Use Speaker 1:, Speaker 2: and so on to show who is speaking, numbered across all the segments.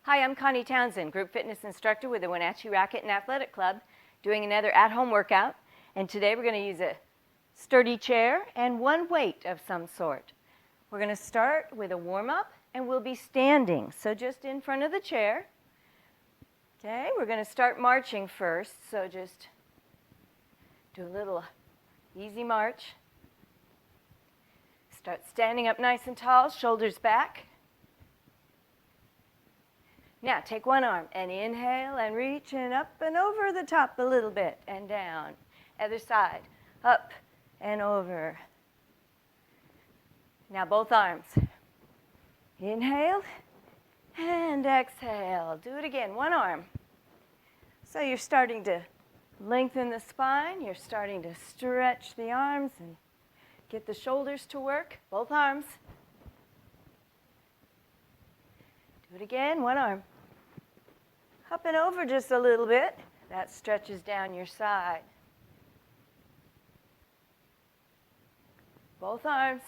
Speaker 1: Hi, I'm Connie Townsend, group fitness instructor with the Wenatchee Racquet Athletic Club, doing another at-home workout. And today we're going to use a sturdy chair and one weight of some sort. We're going to start with a warm-up, and we'll be standing, so just in front of the chair. Okay, we're going to start marching first, so just do a little easy march. Start standing up nice and tall, shoulders back. Now take one arm and inhale and reach and up and over the top a little bit and down. Other side, up and over. Now both arms. Inhale and exhale. Do it again, one arm. So you're starting to lengthen the spine. You're starting to stretch the arms and get the shoulders to work. Both arms. Do it again, one arm. Up and over just a little bit. That stretches down your side. Both arms.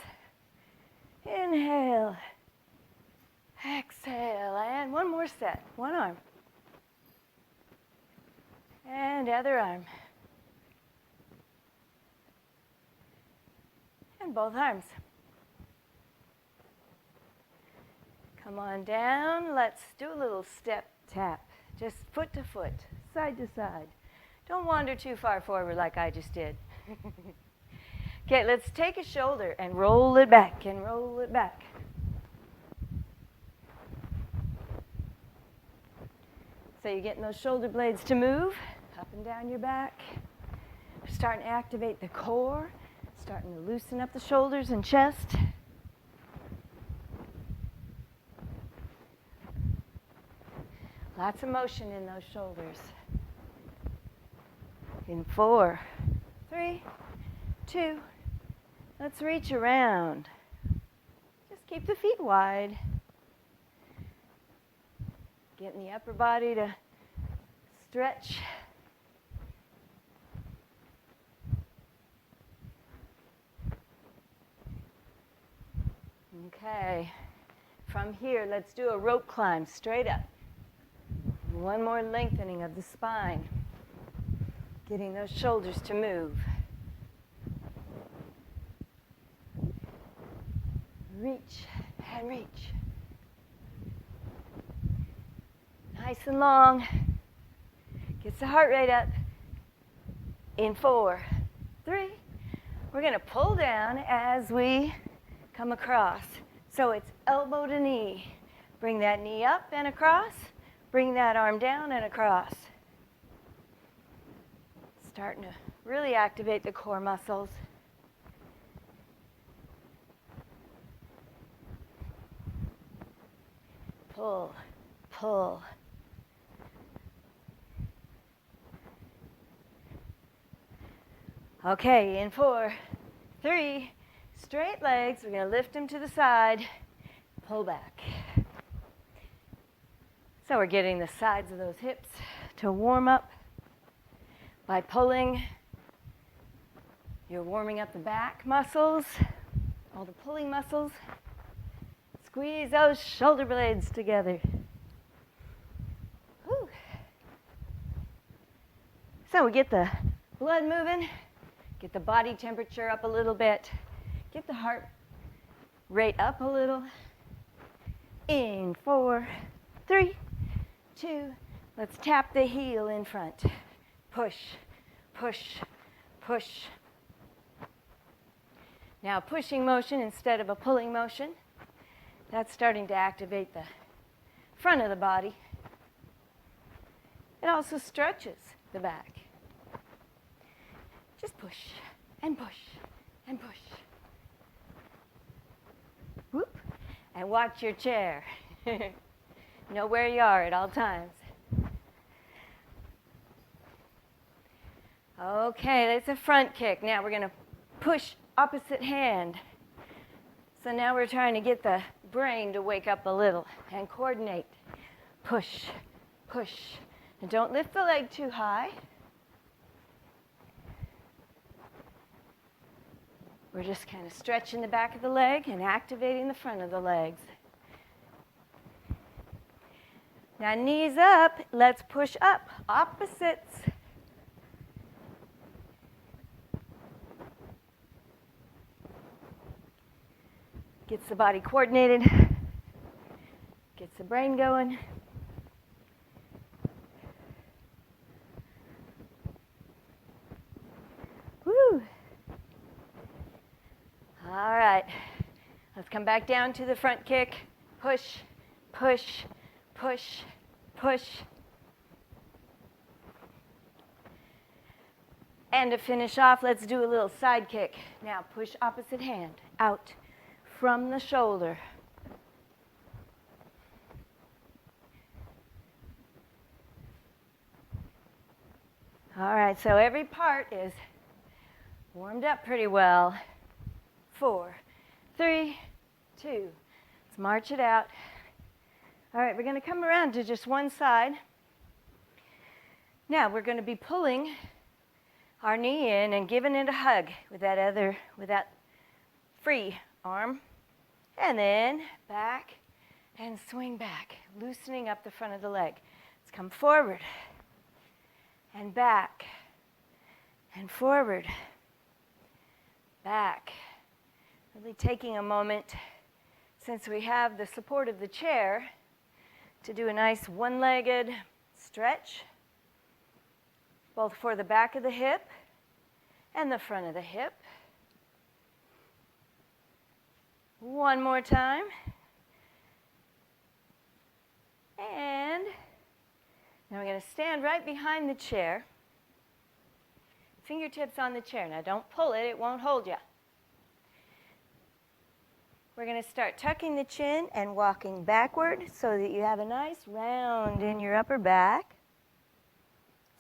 Speaker 1: Inhale. Exhale. And one more set. One arm. And other arm. And both arms. Come on down. Let's do a little step tap. Just foot to foot, side to side. Don't wander too far forward like I just did. Okay, let's take a shoulder and roll it back and roll it back. So you're getting those shoulder blades to move up and down your back. Starting to activate the core, starting to loosen up the shoulders and chest. Lots of motion in those shoulders. In 4, 3, 2, let's reach around. Just keep the feet wide. Getting the upper body to stretch. Okay, from here, let's do a rope climb straight up. One more lengthening of the spine, getting those shoulders to move. Reach and reach. Nice and long. Gets the heart rate up. In 4, 3. We're going to pull down as we come across. So it's elbow to knee. Bring that knee up and across. Bring that arm down and across. Starting to really activate the core muscles. Pull, pull. Okay, in 4, 3, straight legs. We're going to lift them to the side, pull back. So we're getting the sides of those hips to warm up. By pulling, you're warming up the back muscles, all the pulling muscles. Squeeze those shoulder blades together. Whew. So we get the blood moving, get the body temperature up a little bit, get the heart rate up a little. In 4, 3, 2, let's tap the heel in front. Push, push, push. Now pushing motion instead of a pulling motion. That's starting to activate the front of the body. It also stretches the back. Just push and push and push. Whoop. And watch your chair. Know where you are at all times. Okay, that's a front kick. Now we're going to push opposite hand. So now we're trying to get the brain to wake up a little and coordinate. Push, push. And don't lift the leg too high. We're just kind of stretching the back of the leg and activating the front of the legs. Now knees up, let's push up, opposites. Gets the body coordinated, gets the brain going. Woo! All right, let's come back down to the front kick. Push, push, push, push. And to finish off, let's do a little side kick. Now push opposite hand out from the shoulder. All right, so every part is warmed up pretty well. 4, 3, 2. Let's march it out. All right, we're going to come around to just one side. Now we're going to be pulling our knee in and giving it a hug with that free arm. And then back and swing back, loosening up the front of the leg. Let's come forward and back and forward, back. Really taking a moment, since we have the support of the chair, to do a nice one-legged stretch, both for the back of the hip and the front of the hip. One more time. And now we're going to stand right behind the chair. Fingertips on the chair. Now don't pull it, it won't hold you. We're going to start tucking the chin and walking backward so that you have a nice round in your upper back.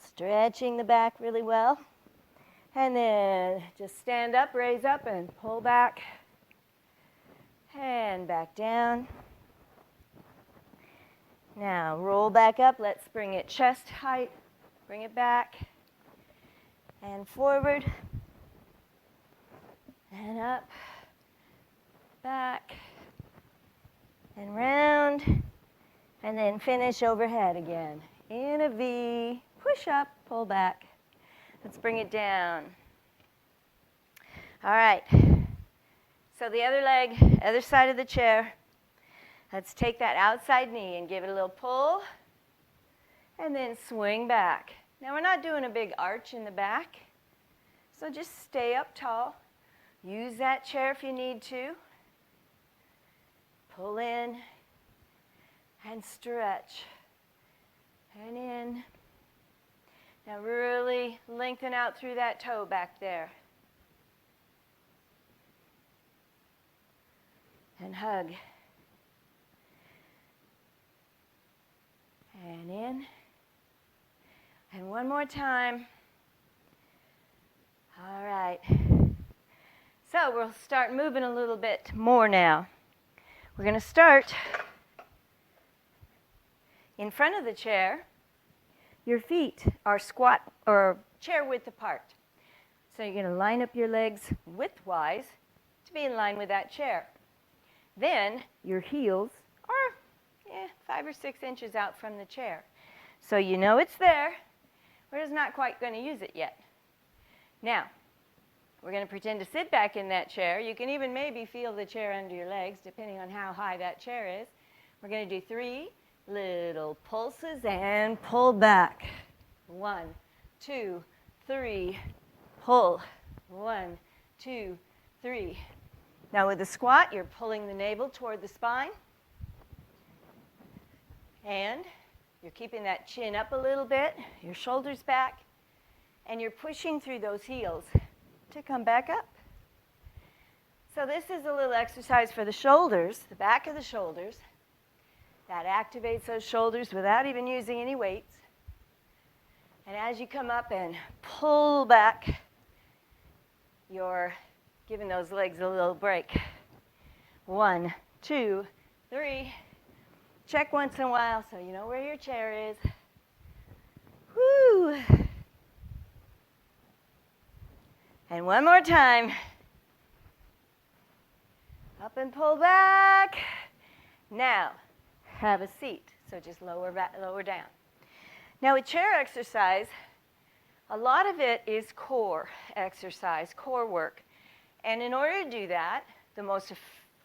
Speaker 1: Stretching the back really well. And then just stand up, raise up, and pull back. And back down. Now roll back up. Let's bring it chest height. Bring it back. And forward. And up. Back. And round. And then finish overhead again. In a V. Push up. Pull back. Let's bring it down. All right. So the other leg, other side of the chair. Let's take that outside knee and give it a little pull. And then swing back. Now we're not doing a big arch in the back. So just stay up tall. Use that chair if you need to. Pull in and stretch. And in. Now really lengthen out through that toe back there. And hug. And in. And one more time. All right. So we'll start moving a little bit more now. We're going to start in front of the chair. Your feet are squat or chair width apart. So you're going to line up your legs widthwise to be in line with that chair. Then your heels are 5 or 6 inches out from the chair. So you know it's there. We're just not quite going to use it yet. Now, we're going to pretend to sit back in that chair. You can even maybe feel the chair under your legs, depending on how high that chair is. We're going to do 3 little pulses and pull back. 1, 2, 3, pull. 1, 2, 3. Now with the squat, you're pulling the navel toward the spine. And you're keeping that chin up a little bit, your shoulders back, and you're pushing through those heels to come back up. So this is a little exercise for the shoulders, the back of the shoulders. That activates those shoulders without even using any weights. And as you come up and pull back, you're giving those legs a little break. 1, 2, 3. Check once in a while so you know where your chair is. Woo! And one more time. Up and pull back. Now, have a seat. So just lower down. Now with chair exercise, a lot of it is core exercise, core work. And in order to do that, the most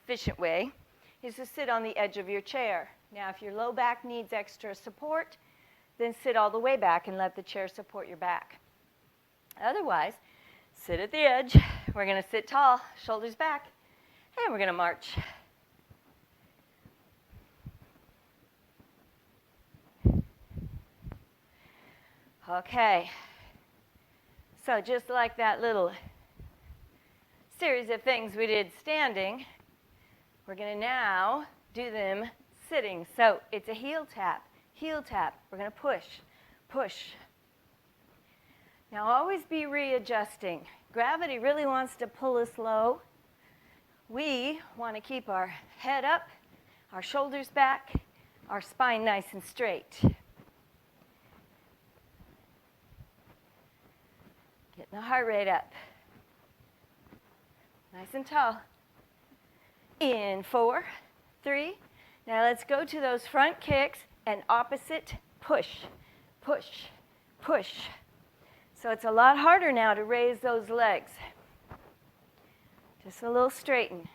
Speaker 1: efficient way is to sit on the edge of your chair. Now, if your low back needs extra support, then sit all the way back and let the chair support your back. Otherwise, sit at the edge. We're going to sit tall, shoulders back, and we're going to march. Okay. So just like that little series of things we did standing, we're going to now do them sitting. So it's a heel tap, heel tap. We're going to push, push. Now always be readjusting. Gravity really wants to pull us low. We want to keep our head up, our shoulders back, our spine nice and straight. Getting the heart rate up. Nice and tall. In 4, 3. Now let's go to those front kicks and opposite push, push, push. So it's a lot harder now to raise those legs. Just a little straighten.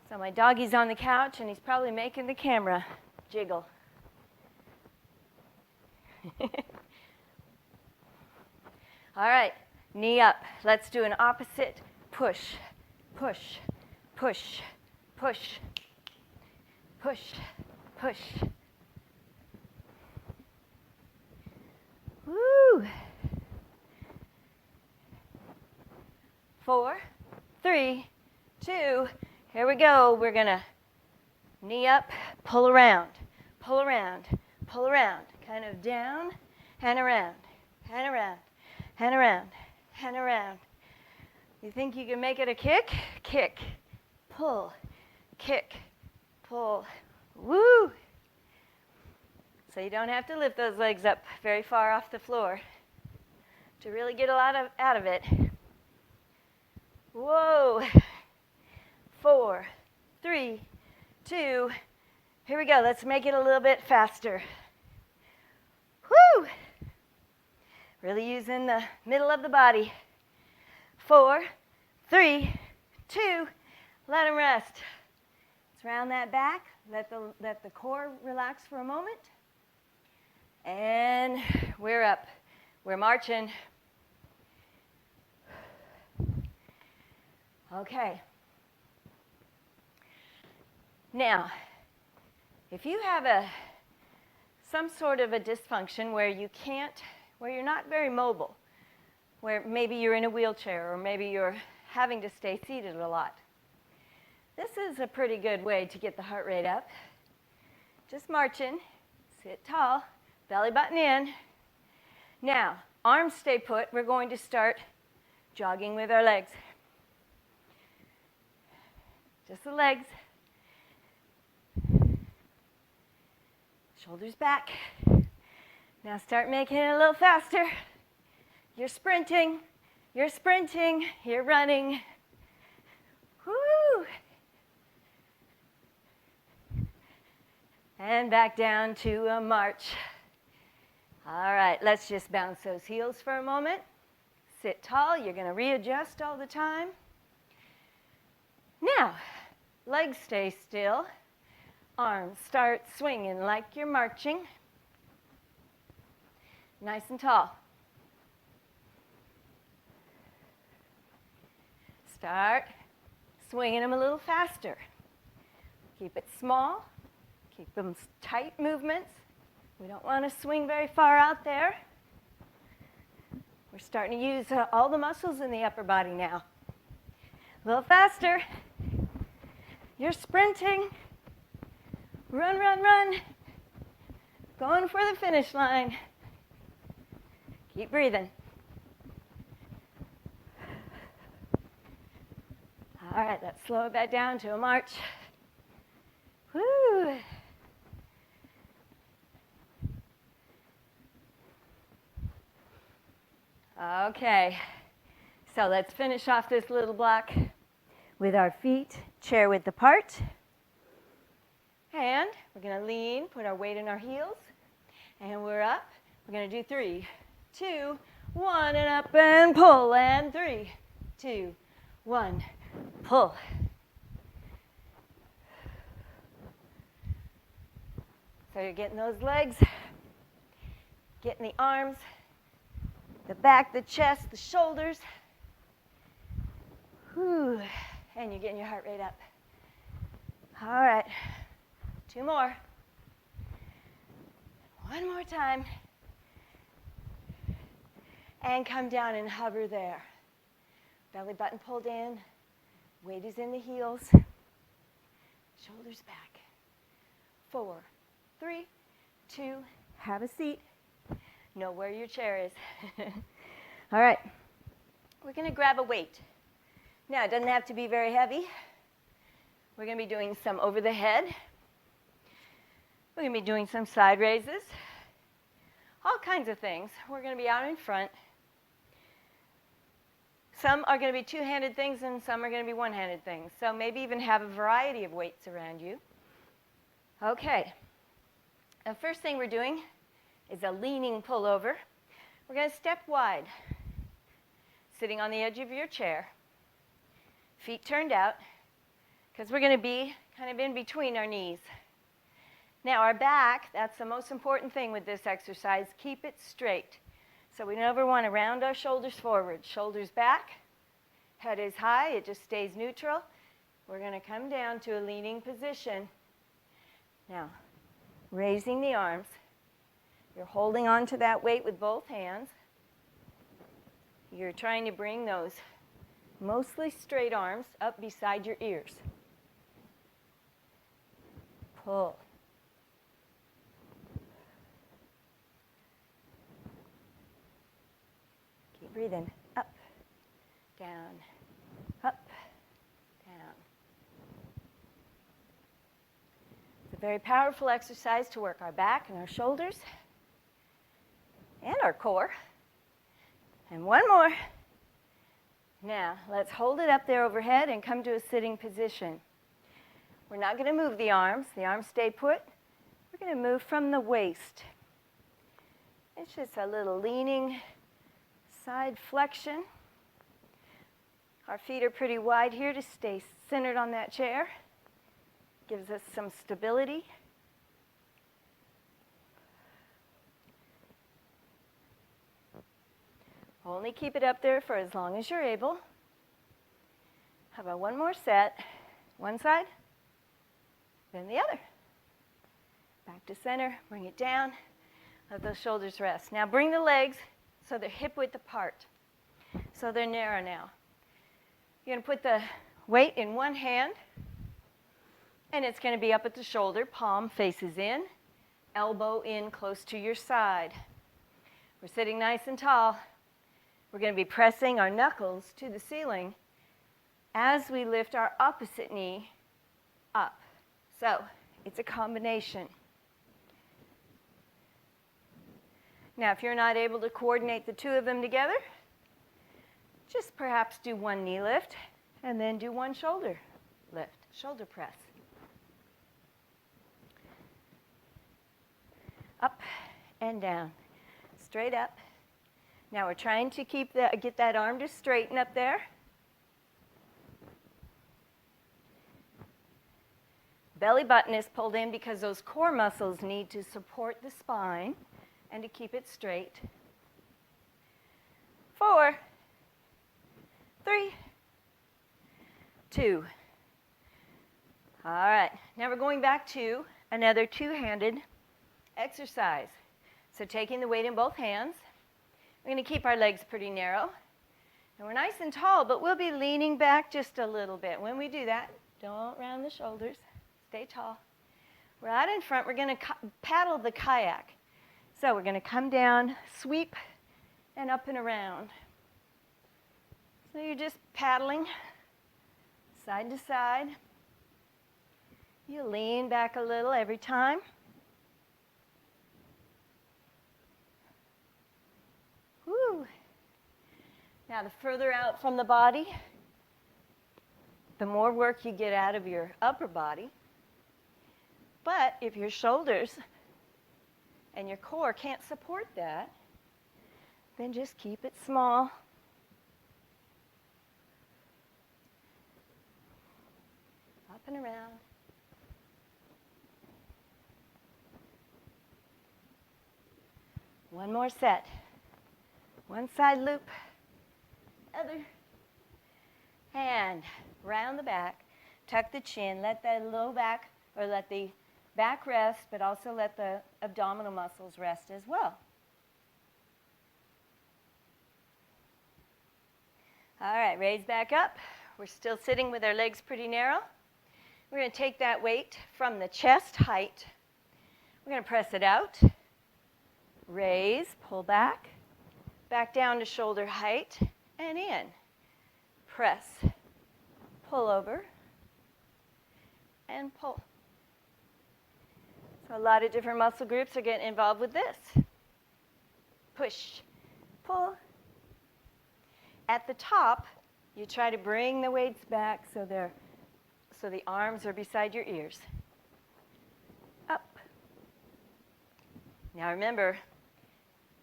Speaker 1: So my doggy's on the couch and he's probably making the camera jiggle. All right, knee up. Let's do an opposite push, push, push, push, push, push. Woo! 4, 3, 2. Here we go. We're going to knee up, pull around, pull around, pull around. Kind of down and around, and around. And around, and around. You think you can make it a kick? Kick, pull, kick, pull. Woo! So you don't have to lift those legs up very far off the floor to really get a lot out of it. Whoa! 4, 3, 2. Here we go. Let's make it a little bit faster. Woo! Really using the middle of the body. 4, 3, 2. Let them rest. Let's round that back. Let the core relax for a moment. And we're up. We're marching. Okay. Now, if you have some sort of a dysfunction where you're not very mobile, where maybe you're in a wheelchair or maybe you're having to stay seated a lot, this is a pretty good way to get the heart rate up. Just marching, sit tall, belly button in. Now, arms stay put. We're going to start jogging with our legs. Just the legs. Shoulders back. Now start making it a little faster. You're sprinting, you're running. Woo! And back down to a march. All right, let's just bounce those heels for a moment. Sit tall, you're going to readjust all the time. Now, legs stay still. Arms start swinging like you're marching. Nice and tall. Start swinging them a little faster. Keep it small. Keep them tight movements. We don't want to swing very far out there. We're starting to use all the muscles in the upper body now. A little faster. You're sprinting. Run, run, run. Going for the finish line. Keep breathing. All right, let's slow it back down to a march. Woo! Okay, so let's finish off this little block with our feet chair width apart. And we're going to lean, put our weight in our heels, and we're up. We're going to do 3, 2, 1, and up and pull, and 3, 2, 1, pull. So you're getting those legs, getting the arms, the back, the chest, the shoulders. Whew. And you're getting your heart rate up. All right, 2 more. 1 more time. And come down and hover there. Belly button pulled in, weight is in the heels, shoulders back. 4, 3, 2, have a seat. Know where your chair is. All right, we're going to grab a weight. Now, it doesn't have to be very heavy. We're going to be doing some over the head. We're going to be doing some side raises. All kinds of things. We're going to be out in front. Some are going to be two-handed things and some are going to be one-handed things. So maybe even have a variety of weights around you. Okay. The first thing we're doing is a leaning pullover. We're going to step wide, sitting on the edge of your chair, feet turned out, because we're going to be kind of in between our knees. Now our back, that's the most important thing with this exercise. Keep it straight. So we never want to round our shoulders forward. Shoulders back, head is high, it just stays neutral. We're going to come down to a leaning position. Now, raising the arms. You're holding on to that weight with both hands. You're trying to bring those mostly straight arms up beside your ears. Pull. Keep breathing. Up, down, up, down. It's a very powerful exercise to work our back and our shoulders and our core. And 1 more. Now, let's hold it up there overhead and come to a sitting position. We're not going to move the arms. The arms stay put. We're going to move from the waist. It's just a little leaning side flexion. Our feet are pretty wide here to stay centered on that chair. Gives us some stability. Only keep it up there for as long as you're able. How about 1 more set? One side, then the other. Back to center, bring it down. Let those shoulders rest. Now bring the legs so they're hip width apart. So they're narrow now. You're going to put the weight in one hand, and it's going to be up at the shoulder. Palm faces in, elbow in close to your side. We're sitting nice and tall. We're going to be pressing our knuckles to the ceiling as we lift our opposite knee up. So it's a combination. Now, if you're not able to coordinate the 2 of them together, just perhaps do 1 knee lift and then do 1 shoulder lift, shoulder press. Up and down, straight up. Now we're trying to get that arm to straighten up there. Belly button is pulled in because those core muscles need to support the spine and to keep it straight. 4, 3, 2. All right, now we're going back to another two-handed exercise. So taking the weight in both hands. We're going to keep our legs pretty narrow. And we're nice and tall, but we'll be leaning back just a little bit. When we do that, don't round the shoulders. Stay tall. We're out in front. We're going to paddle the kayak. So we're going to come down, sweep, and up and around. So you're just paddling side to side. You lean back a little every time. Woo. Now, the further out from the body, the more work you get out of your upper body. But if your shoulders and your core can't support that, then just keep it small. Up and around. One more set. One side loop, other. And round the back, tuck the chin, let the low back, or let the back rest, but also let the abdominal muscles rest as well. All right, raise back up. We're still sitting with our legs pretty narrow. We're going to take that weight from the chest height. We're going to press it out. Raise, pull back, back down to shoulder height, and in. Press, pull over, and pull. So a lot of different muscle groups are getting involved with this. Push, pull. At the top, you try to bring the weights back so the arms are beside your ears. Up. Now remember,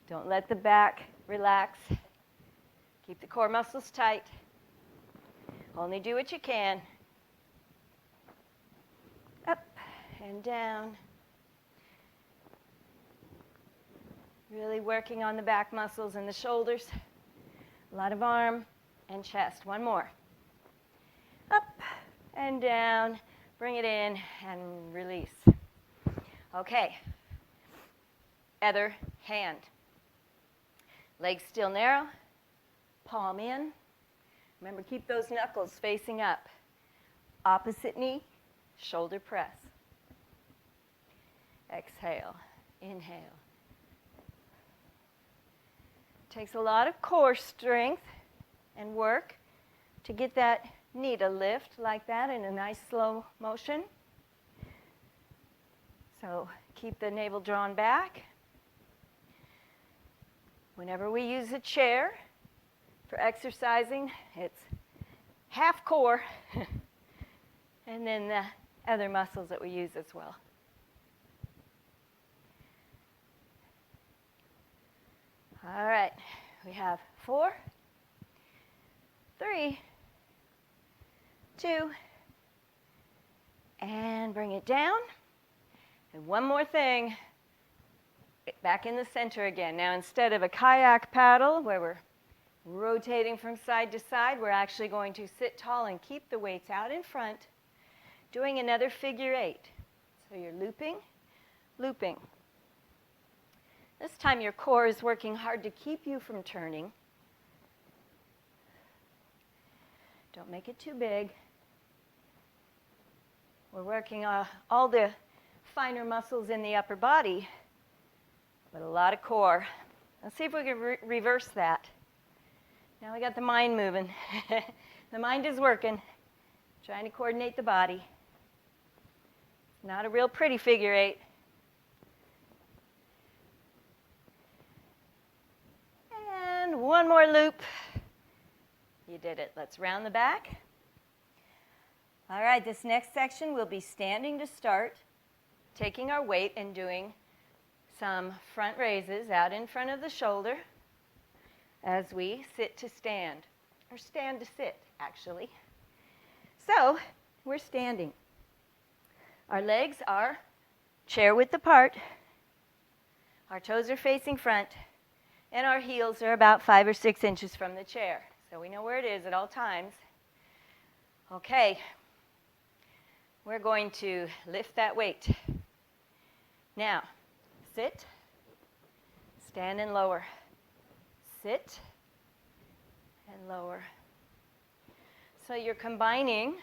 Speaker 1: don't let the back relax. Keep the core muscles tight. Only do what you can. Up and down. Really working on the back muscles and the shoulders. A lot of arm and chest. One more. Up and down. Bring it in and release. Okay. Other hand. Legs still narrow. Palm in. Remember, keep those knuckles facing up. Opposite knee, shoulder press. Exhale, inhale. Takes a lot of core strength and work to get that knee to lift like that in a nice slow motion. So keep the navel drawn back. Whenever we use a chair for exercising, it's half core and then the other muscles that we use as well. All right, we have 4, 3, 2, and bring it down. And one more thing, back in the center again. Now instead of a kayak paddle where we're rotating from side to side, we're actually going to sit tall and keep the weights out in front, doing another figure 8. So you're looping, looping. This time your core is working hard to keep you from turning. Don't make it too big. We're working all the finer muscles in the upper body, but a lot of core. Let's see if we can reverse that. Now we got the mind moving. The mind is working, trying to coordinate the body. Not a real pretty figure 8. And one more loop. You did it. Let's round the back. All right, this next section we'll be standing to start, taking our weight and doing some front raises out in front of the shoulder as we sit to stand, or stand to sit, actually. So we're standing. Our legs are chair width apart. Our toes are facing front, and our heels are about 5 or 6 inches from the chair. So we know where it is at all times. Okay, we're going to lift that weight. Now, sit, stand and lower. Sit and lower. So you're combining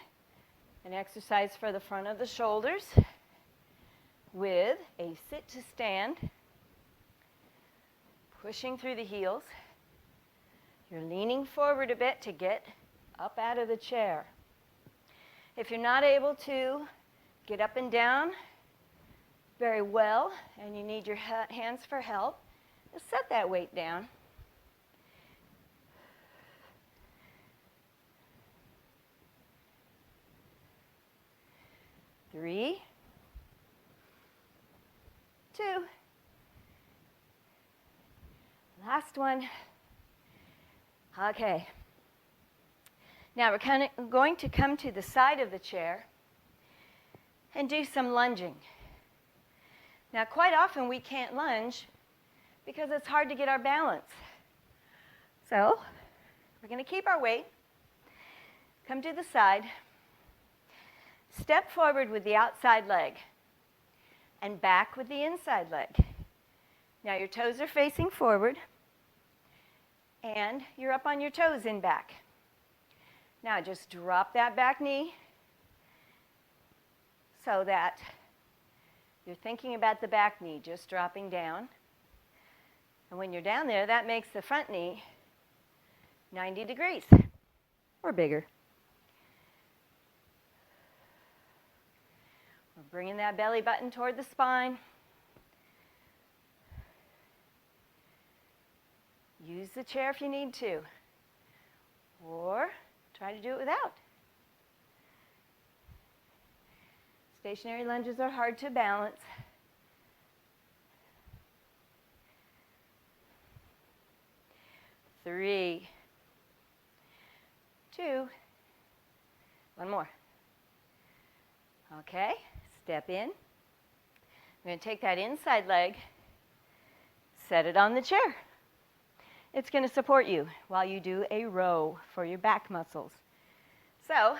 Speaker 1: an exercise for the front of the shoulders with a sit to stand, pushing through the heels. You're leaning forward a bit to get up out of the chair. If you're not able to get up and down very well and you need your hands for help, just set that weight down. Three, 2. Last one. Okay. Now we're going to come to the side of the chair and do some lunging. Now quite often we can't lunge because it's hard to get our balance. So we're going to keep our weight, come to the side, step forward with the outside leg, and back with the inside leg. Now your toes are facing forward, and you're up on your toes in back. Now just drop that back knee so that you're thinking about the back knee just dropping down. And when you're down there, that makes the front knee 90 degrees or bigger. We're bringing that belly button toward the spine. Use the chair if you need to, or try to do it without. Stationary lunges are hard to balance. Three, 2, 1 more. Okay, step in. I'm going to take that inside leg, set it on the chair. It's going to support you while you do a row for your back muscles. So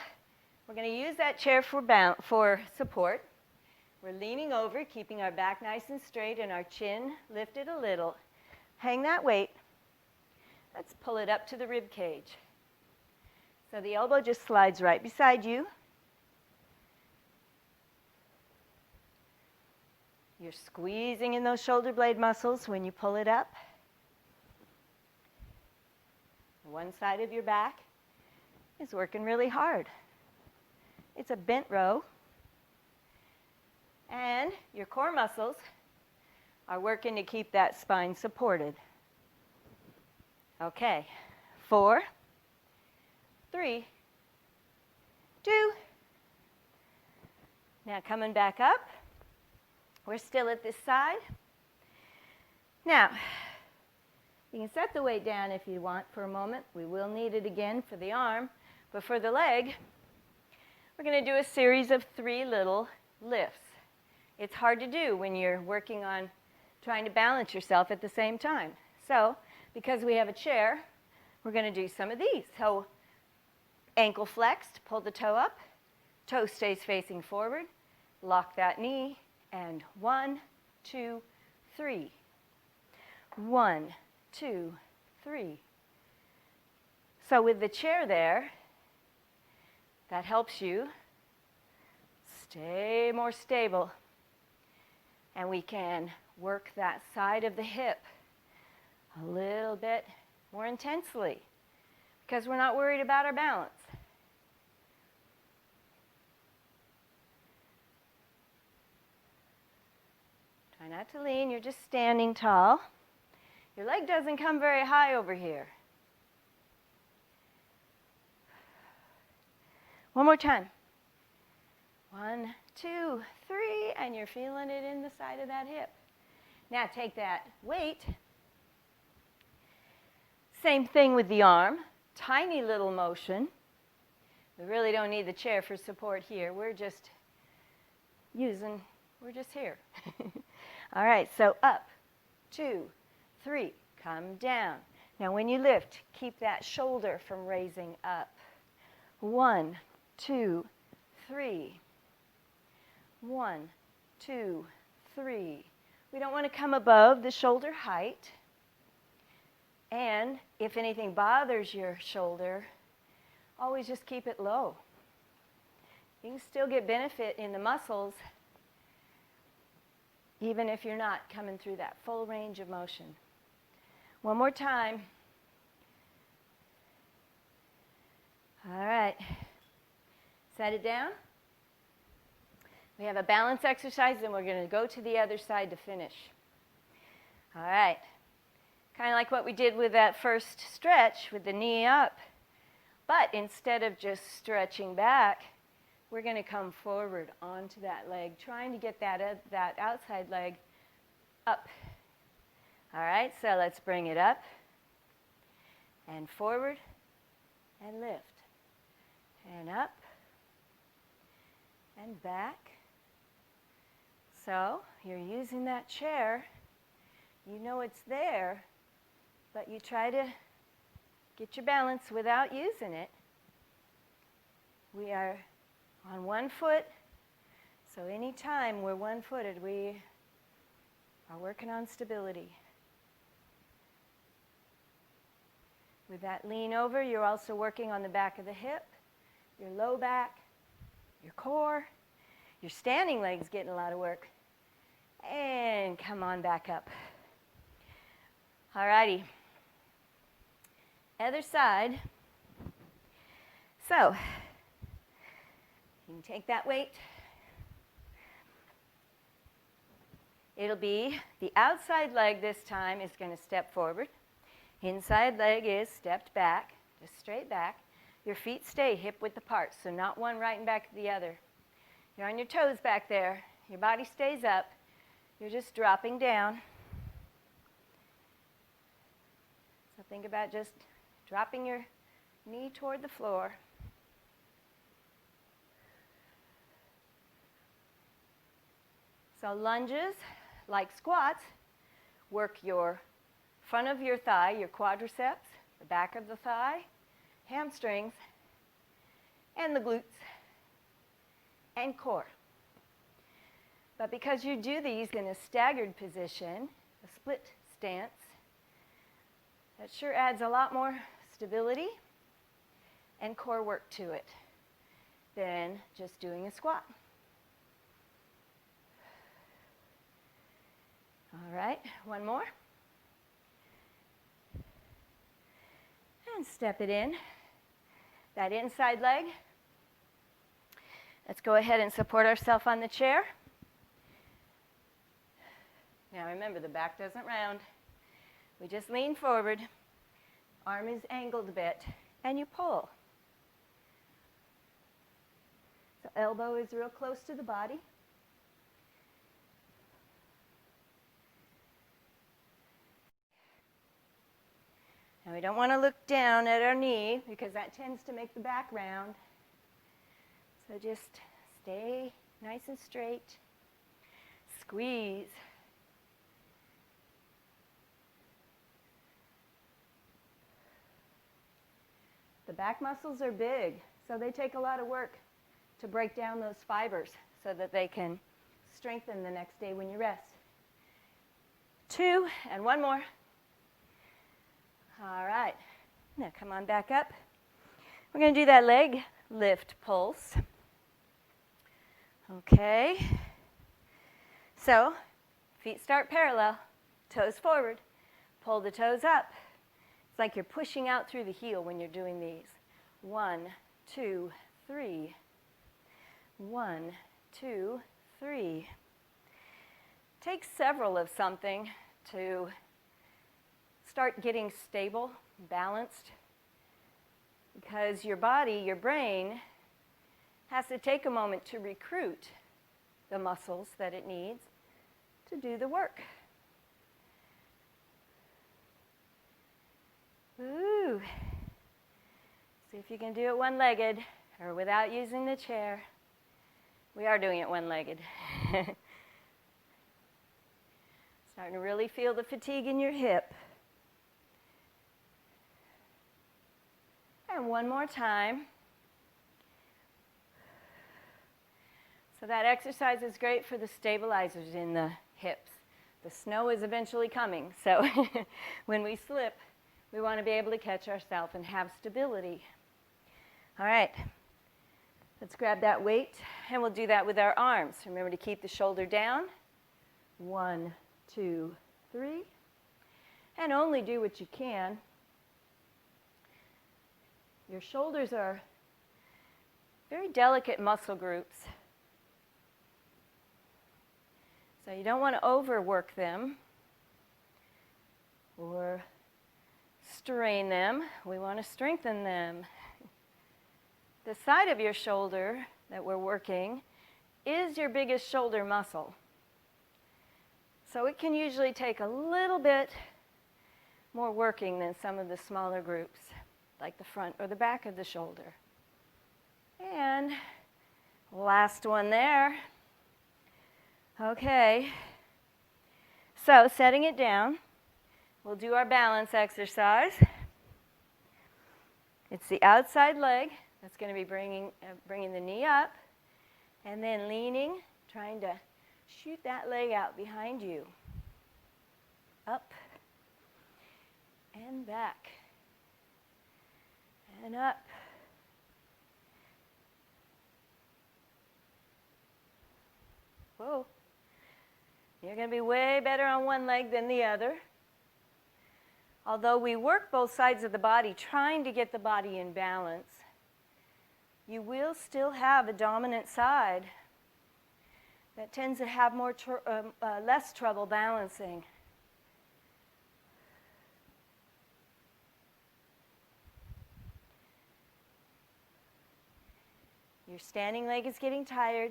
Speaker 1: we're going to use that chair for support. We're leaning over, keeping our back nice and straight and our chin lifted a little. Hang that weight. Let's pull it up to the rib cage. So the elbow just slides right beside you. You're squeezing in those shoulder blade muscles when you pull it up. One side of your back is working really hard. It's a bent row. And your core muscles are working to keep that spine supported. Okay, 4, 3, 2. Now coming back up. We're still at this side. Now, you can set the weight down if you want for a moment. We will need it again for the arm. But for the leg, we're going to do a series of 3 little lifts. It's hard to do when you're working on trying to balance yourself at the same time. So, because we have a chair, we're going to do some of these. So, ankle flexed, pull the toe up, toe stays facing forward, lock that knee, and 1, 2, 3. 1, 2, 3. So with the chair there, that helps you stay more stable. And we can work that side of the hip a little bit more intensely because we're not worried about our balance. Try not to lean, you're just standing tall. Your leg doesn't come very high over here. One more time. 1, 2, 3, and you're feeling it in the side of that hip. Now take that weight. Same thing with the arm. Tiny little motion. We really don't need the chair for support here. We're just here. All right, so up, 2, 3, come down. Now when you lift, keep that shoulder from raising up. 1, 2, 3. 1, 2, 3. We don't want to come above the shoulder height. And if anything bothers your shoulder, always just keep it low. You can still get benefit in the muscles even if you're not coming through that full range of motion. One more time. All right. Set it down. We have a balance exercise, and we're going to go to the other side to finish. All right. Kind of like what we did with that first stretch with the knee up. But instead of just stretching back, we're going to come forward onto that leg, trying to get that outside leg up. All right, so let's bring it up and forward and lift. And up and back. So you're using that chair. You know it's there, but you try to get your balance without using it. We are on one foot, so anytime we're one-footed, we are working on stability. With that lean over, you're also working on the back of the hip, your low back, your core. Your standing leg's getting a lot of work. And come on back up. All righty. Other side. So, you can take that weight. It'll be the outside leg this time is going to step forward. Inside leg is stepped back, just straight back. Your feet stay hip width apart, so not one right and back to the other. You're on your toes back there. Your body stays up. You're just dropping down. So think about just dropping your knee toward the floor. So lunges, like squats, work your front of your thigh, your quadriceps, the back of the thigh, hamstrings, and the glutes, and core. But because you do these in a staggered position, a split stance, that sure adds a lot more stability and core work to it than just doing a squat. All right, one more. And step it in. That inside leg. Let's go ahead and support ourselves on the chair. Now remember, the back doesn't round. We just lean forward. Arm is angled a bit, and you pull. So elbow is real close to the body. Now we don't want to look down at our knee because that tends to make the back round. So just stay nice and straight. Squeeze. The back muscles are big, so they take a lot of work to break down those fibers so that they can strengthen the next day when you rest. 2, and one more. All right, now come on back up. We're going to do that leg lift pulse. Okay, so feet start parallel, toes forward, pull the toes up. It's like you're pushing out through the heel when you're doing these. 1, 2, 3. 1, 2, 3. Take several of something to start getting stable, balanced, because your body, your brain, has to take a moment to recruit the muscles that it needs to do the work. Ooh. See if you can do it one-legged or without using the chair. We are doing it one-legged. Starting to really feel the fatigue in your hip. And one more time. So that exercise is great for the stabilizers in the hips. The snow is eventually coming, so when we slip, we want to be able to catch ourselves and have stability. All right, let's grab that weight, and we'll do that with our arms. Remember to keep the shoulder down. 1, 2, 3. And only do what you can. Your shoulders are very delicate muscle groups. So you don't want to overwork them or strain them. We want to strengthen them. The side of your shoulder that we're working is your biggest shoulder muscle. So it can usually take a little bit more working than some of the smaller groups, like the front or the back of the shoulder. And last one there. Okay. So setting it down, we'll do our balance exercise. It's the outside leg that's going to be bringing the knee up, and then leaning, trying to shoot that leg out behind you. Up and back and up. Whoa. You're going to be way better on one leg than the other. Although we work both sides of the body, trying to get the body in balance, you will still have a dominant side that tends to have less trouble balancing. Your standing leg is getting tired.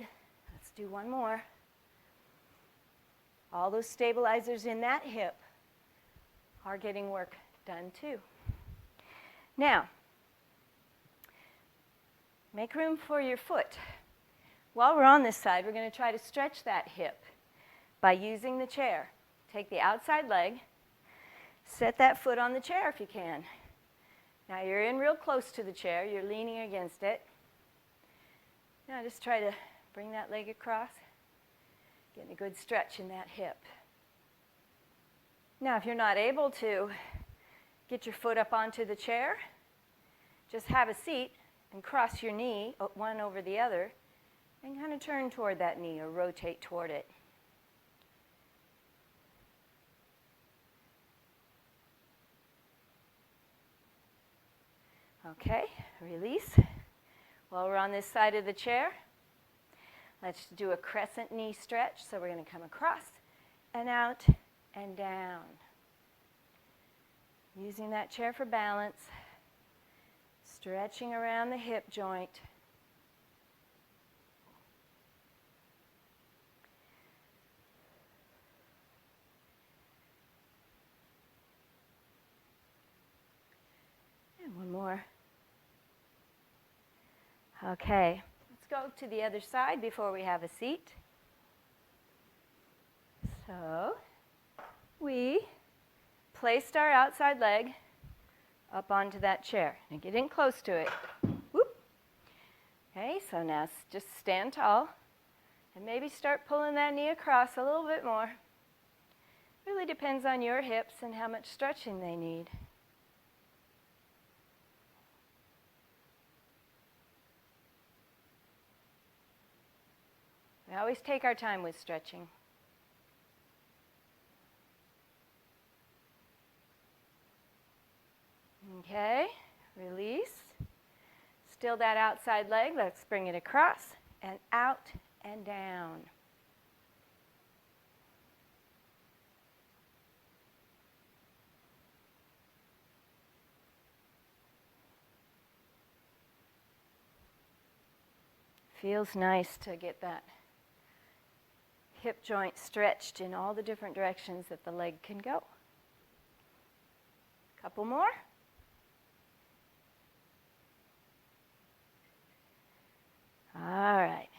Speaker 1: Let's do one more. All those stabilizers in that hip are getting work done too. Now, make room for your foot. While we're on this side, we're going to try to stretch that hip by using the chair. Take the outside leg, set that foot on the chair if you can. Now you're in real close to the chair, you're leaning against it. Now just try to bring that leg across, getting a good stretch in that hip. Now if you're not able to get your foot up onto the chair, just have a seat and cross your knee one over the other and kind of turn toward that knee or rotate toward it. Okay, release. While we're on this side of the chair, let's do a crescent knee stretch. So we're going to come across and out and down. Using that chair for balance, stretching around the hip joint. And one more. Okay, let's go to the other side before we have a seat. So we placed our outside leg up onto that chair. Now get in close to it. Whoop. Okay, so now just stand tall and maybe start pulling that knee across a little bit more. Really depends on your hips and how much stretching they need. We always take our time with stretching. Okay, release. Still that outside leg. Let's bring it across and out and down. Feels nice to get that hip joint stretched in all the different directions that the leg can go. Couple more. All right.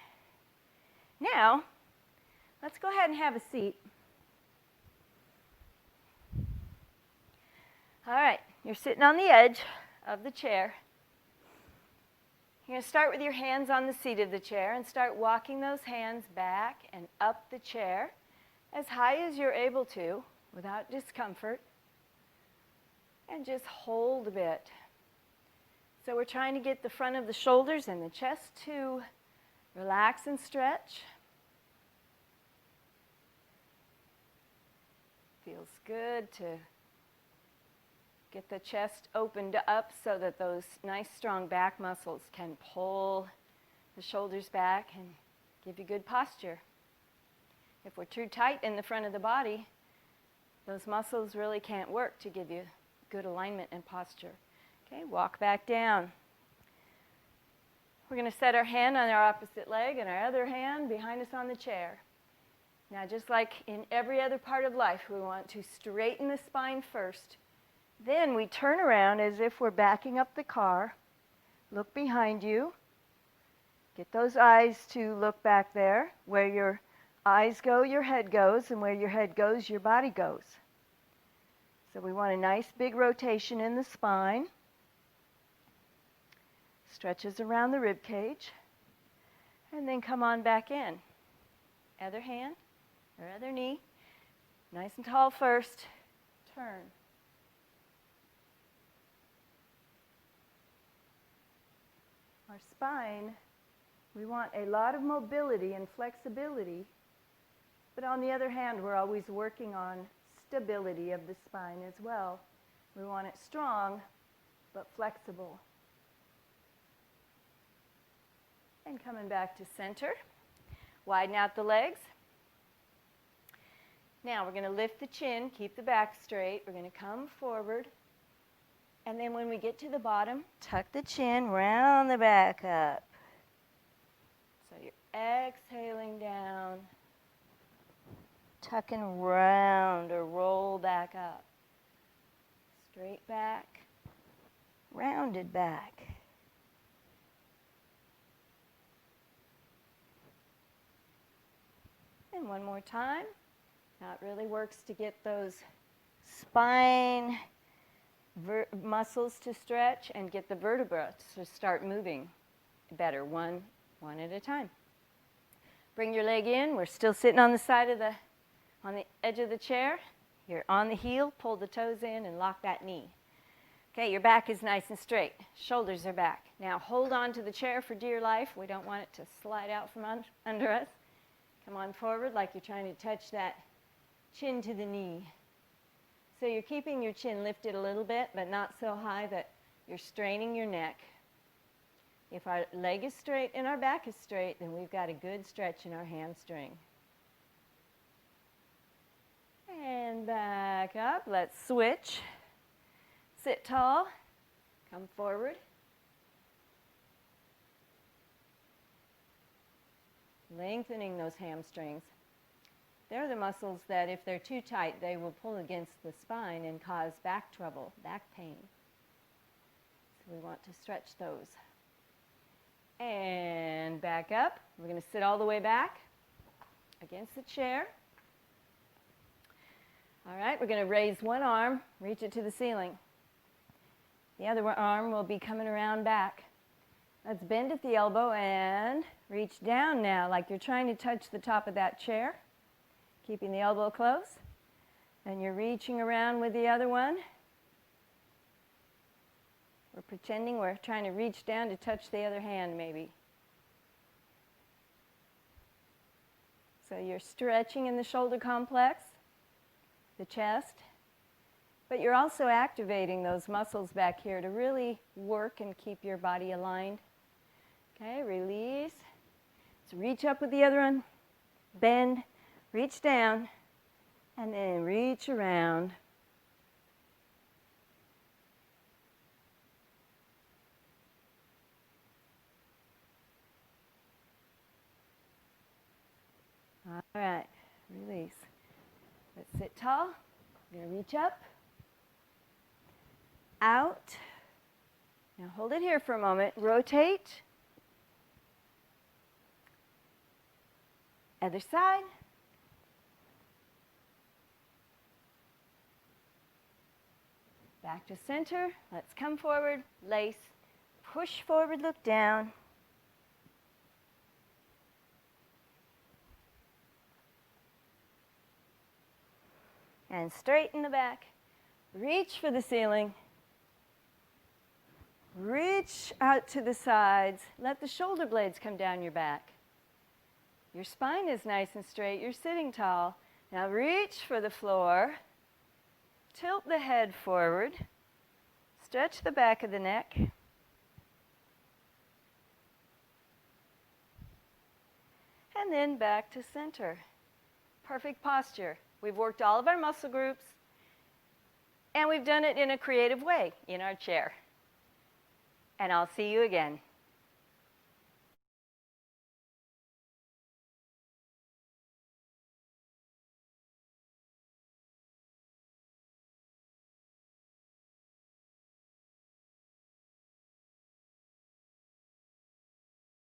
Speaker 1: Now, let's go ahead and have a seat. All right, you're sitting on the edge of the chair. You're going to start with your hands on the seat of the chair and start walking those hands back and up the chair as high as you're able to without discomfort. And just hold a bit. So we're trying to get the front of the shoulders and the chest to relax and stretch. Feels good to get the chest opened up so that those nice strong back muscles can pull the shoulders back and give you good posture. If we're too tight in the front of the body, those muscles really can't work to give you good alignment and posture. Okay, walk back down. We're going to set our hand on our opposite leg and our other hand behind us on the chair. Now, just like in every other part of life, we want to straighten the spine first. Then we turn around as if we're backing up the car. Look behind you. Get those eyes to look back there. Where your eyes go, your head goes, and where your head goes, your body goes. So we want a nice big rotation in the spine. Stretches around the rib cage. And then come on back in. Other hand or other knee. Nice and tall first. Turn. Our spine, we want a lot of mobility and flexibility, but on the other hand, we're always working on stability of the spine as well. We want it strong, but flexible. And coming back to center, widen out the legs. Now we're going to lift the chin, keep the back straight. We're going to come forward. And then when we get to the bottom, tuck the chin, round the back up. So you're exhaling down, tuck and round or roll back up. Straight back, rounded back. And one more time. Now it really works to get those spine muscles to stretch and get the vertebrae to start moving better, one at a time. Bring your leg in. We're still sitting on the side of on the edge of the chair. You're on the heel, pull the toes in and lock that knee. Okay, your back is nice and straight. Shoulders are back. Now hold on to the chair for dear life. We don't want it to slide out from under us. Come on forward like you're trying to touch that chin to the knee. So you're keeping your chin lifted a little bit, but not so high that you're straining your neck. If our leg is straight and our back is straight, then we've got a good stretch in our hamstring. And back up. Let's switch. Sit tall. Come forward. Lengthening those hamstrings. They're the muscles that if they're too tight, they will pull against the spine and cause back trouble, back pain. So we want to stretch those. And back up. We're going to sit all the way back against the chair. All right, we're going to raise one arm, reach it to the ceiling. The other arm will be coming around back. Let's bend at the elbow and reach down now like you're trying to touch the top of that chair. Keeping the elbow close. And you're reaching around with the other one. We're pretending we're trying to reach down to touch the other hand maybe. So you're stretching in the shoulder complex, the chest, but you're also activating those muscles back here to really work and keep your body aligned. Okay, release. Let's reach up with the other one, bend. Reach down, and then reach around. All right, release. Let's sit tall. We're going to reach up, out. Now hold it here for a moment. Rotate. Other side. Back to center. Let's come forward, lace, push forward, look down. And straighten the back. Reach for the ceiling. Reach out to the sides. Let the shoulder blades come down your back. Your spine is nice and straight. You're sitting tall. Now reach for the floor. Tilt the head forward, stretch the back of the neck, and then back to center. Perfect posture. We've worked all of our muscle groups, and we've done it in a creative way in our chair. And I'll see you again.